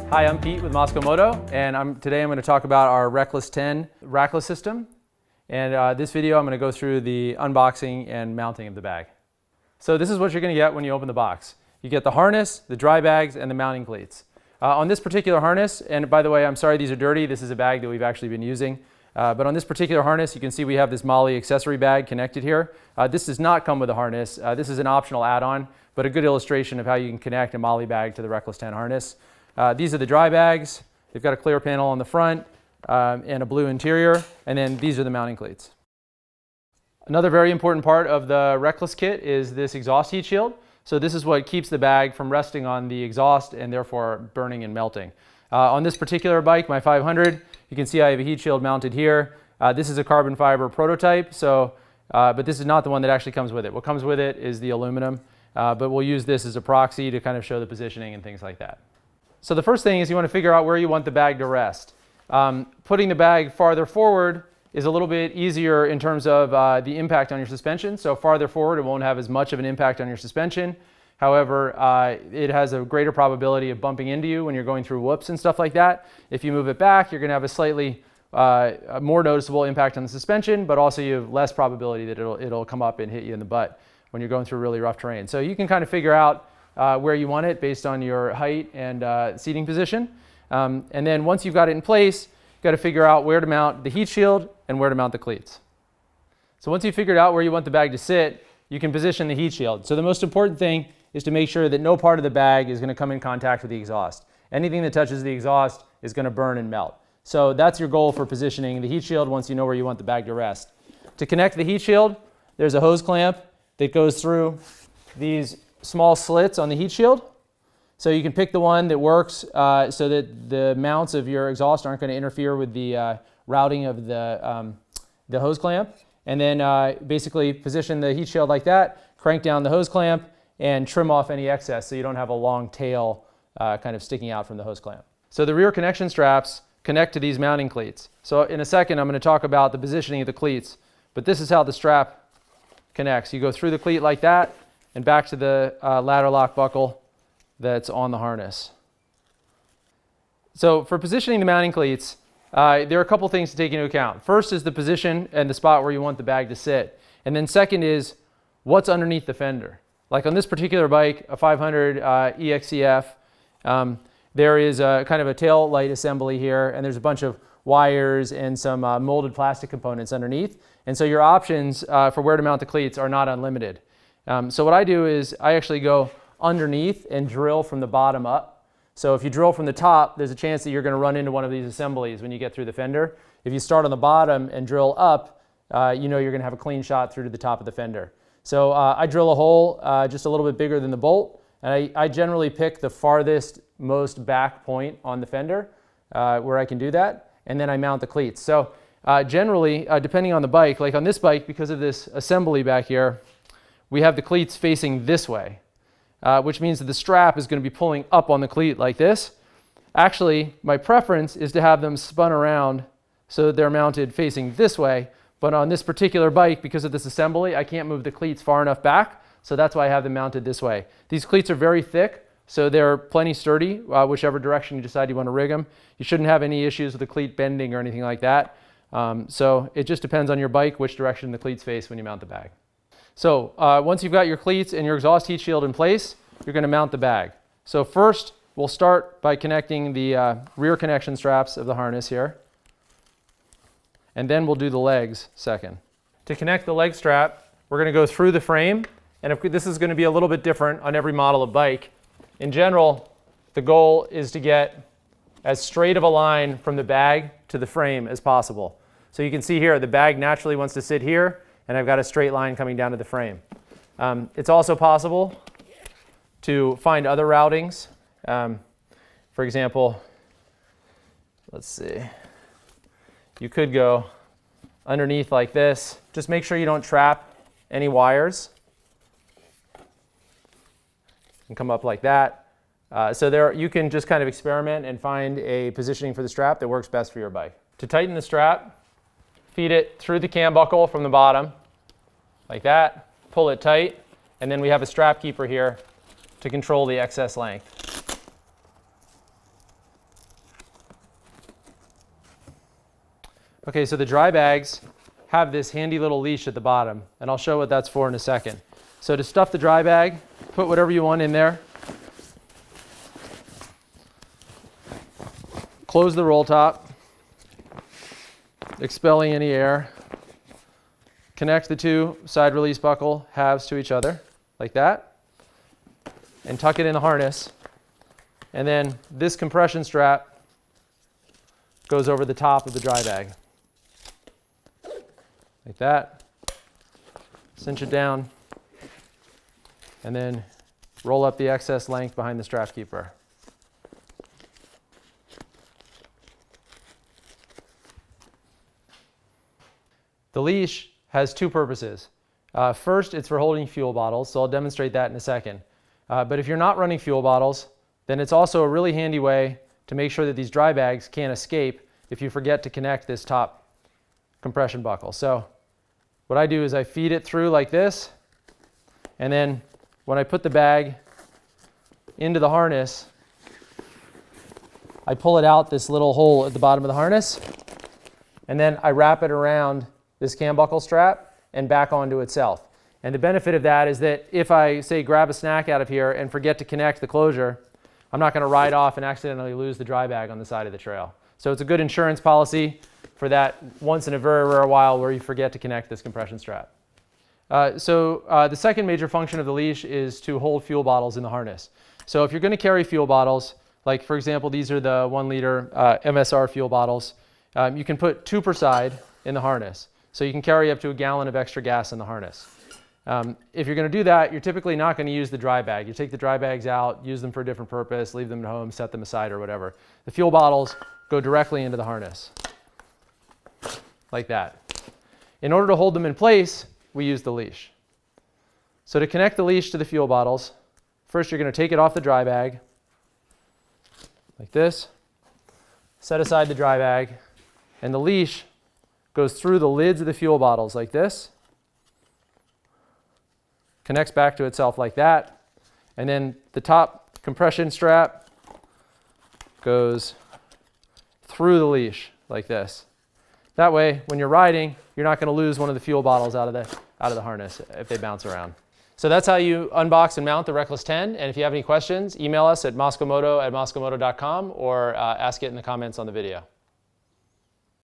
Hi, I'm Pete with Mosko Moto, and today I'm going to talk about our Reckless 10 rackless system. And this video I'm going to go through the unboxing and mounting of the bag. So this is what you're going to get when you open the box. You get the harness, the dry bags, and the mounting cleats. On this particular harness, and by the way, I'm sorry these are dirty, this is a bag that we've actually been using. But on this particular harness, you can see we have this Molly accessory bag connected here. This does not come with a harness. This is an optional add-on, but a good illustration of how you can connect a Molly bag to the Reckless 10 harness. These are the dry bags. They've got a clear panel on the front and a blue interior, and then these are the mounting cleats. Another very important part of the Reckless kit is this exhaust heat shield. So this is what keeps the bag from resting on the exhaust and therefore burning and melting. On this particular bike, my 500, you can see I have a heat shield mounted here. This is a carbon fiber prototype, but this is not the one that actually comes with it. What comes with it is the aluminum, but we'll use this as a proxy to kind of show the positioning and things like that. So the first thing is you want to figure out where you want the bag to rest. Putting the bag farther forward is a little bit easier in terms of the impact on your suspension. So farther forward, it won't have as much of an impact on your suspension. However, it has a greater probability of bumping into you when you're going through whoops and stuff like that. If you move it back, you're going to have a slightly more noticeable impact on the suspension, but also you have less probability that it'll come up and hit you in the butt when you're going through really rough terrain. So you can kind of figure out where you want it based on your height and seating position. And then once you've got it in place, you've got to figure out where to mount the heat shield and where to mount the cleats. So once you've figured out where you want the bag to sit, you can position the heat shield. So the most important thing is to make sure that no part of the bag is going to come in contact with the exhaust. Anything that touches the exhaust is going to burn and melt. So that's your goal for positioning the heat shield once you know where you want the bag to rest. To connect the heat shield, there's a hose clamp that goes through these small slits on the heat shield. So you can pick the one that works so that the mounts of your exhaust aren't going to interfere with the routing of the hose clamp. And then basically position the heat shield like that, crank down the hose clamp, and trim off any excess so you don't have a long tail kind of sticking out from the hose clamp. So the rear connection straps connect to these mounting cleats. So in a second, I'm going to talk about the positioning of the cleats, but this is how the strap connects. You go through the cleat like that and back to the ladder lock buckle that's on the harness. So for positioning the mounting cleats, there are a couple things to take into account. First is the position and the spot where you want the bag to sit. And then second is what's underneath the fender. Like on this particular bike, a 500 EXCF, there is a kind of a tail light assembly here, and there's a bunch of wires and some molded plastic components underneath. And so your options for where to mount the cleats are not unlimited. So what I do is I actually go underneath and drill from the bottom up. So if you drill from the top, there's a chance that you're going to run into one of these assemblies when you get through the fender. If you start on the bottom and drill up, you know you're going to have a clean shot through to the top of the fender. So I drill a hole just a little bit bigger than the bolt, and I generally pick the farthest, most back point on the fender where I can do that, and then I mount the cleats. So generally, depending on the bike, like on this bike, because of this assembly back here, we have the cleats facing this way, which means that the strap is going to be pulling up on the cleat like this. Actually, my preference is to have them spun around so that they're mounted facing this way. But on this particular bike, because of this assembly, I can't move the cleats far enough back, so that's why I have them mounted this way. These cleats are very thick, so they're plenty sturdy, whichever direction you decide you want to rig them. You shouldn't have any issues with the cleat bending or anything like that. So it just depends on your bike which direction the cleats face when you mount the bag. So once you've got your cleats and your exhaust heat shield in place, you're going to mount the bag. So first, we'll start by connecting the rear connection straps of the harness here. And then we'll do the legs second. To connect the leg strap, we're going to go through the frame. And this is going to be a little bit different on every model of bike. In general, the goal is to get as straight of a line from the bag to the frame as possible. So you can see here, the bag naturally wants to sit here, and I've got a straight line coming down to the frame. It's also possible to find other routings. For example, let's see. You could go underneath like this. Just make sure you don't trap any wires. And come up like that. So there, you can just kind of experiment and find a positioning for the strap that works best for your bike. To tighten the strap, feed it through the cam buckle from the bottom, like that. Pull it tight, and then we have a strap keeper here to control the excess length. Okay, so the dry bags have this handy little leash at the bottom, and I'll show what that's for in a second. So to stuff the dry bag, put whatever you want in there. Close the roll top, expelling any air. Connect the two side release buckle halves to each other, like that, and tuck it in the harness. And then this compression strap goes over the top of the dry bag, like that. Cinch it down, and then roll up the excess length behind the strap keeper. The leash has two purposes. First, it's for holding fuel bottles, so I'll demonstrate that in a second. But if you're not running fuel bottles, then it's also a really handy way to make sure that these dry bags can't escape if you forget to connect this top compression buckle. So what I do is I feed it through like this, and then when I put the bag into the harness, I pull it out this little hole at the bottom of the harness, and then I wrap it around this cam buckle strap and back onto itself. And the benefit of that is that if I, say, grab a snack out of here and forget to connect the closure, I'm not going to ride off and accidentally lose the dry bag on the side of the trail. So it's a good insurance policy for that once in a very rare while where you forget to connect this compression strap. The second major function of the leash is to hold fuel bottles in the harness. So if you're going to carry fuel bottles, like for example, these are the 1 liter MSR fuel bottles, you can put 2 per side in the harness. So you can carry up to 1 gallon of extra gas in the harness. If you're going to do that, you're typically not going to use the dry bag. You take the dry bags out, use them for a different purpose, leave them at home, set them aside or whatever. The fuel bottles go directly into the harness, like that. In order to hold them in place, we use the leash. So to connect the leash to the fuel bottles, first you're going to take it off the dry bag, like this, set aside the dry bag, and the leash goes through the lids of the fuel bottles like this, connects back to itself like that, and then the top compression strap goes through the leash like this. That way, when you're riding, you're not going to lose one of the fuel bottles out of the harness if they bounce around. So that's how you unbox and mount the Reckless 10. And if you have any questions, email us at moskomo.to@moskomo.to.com or ask it in the comments on the video.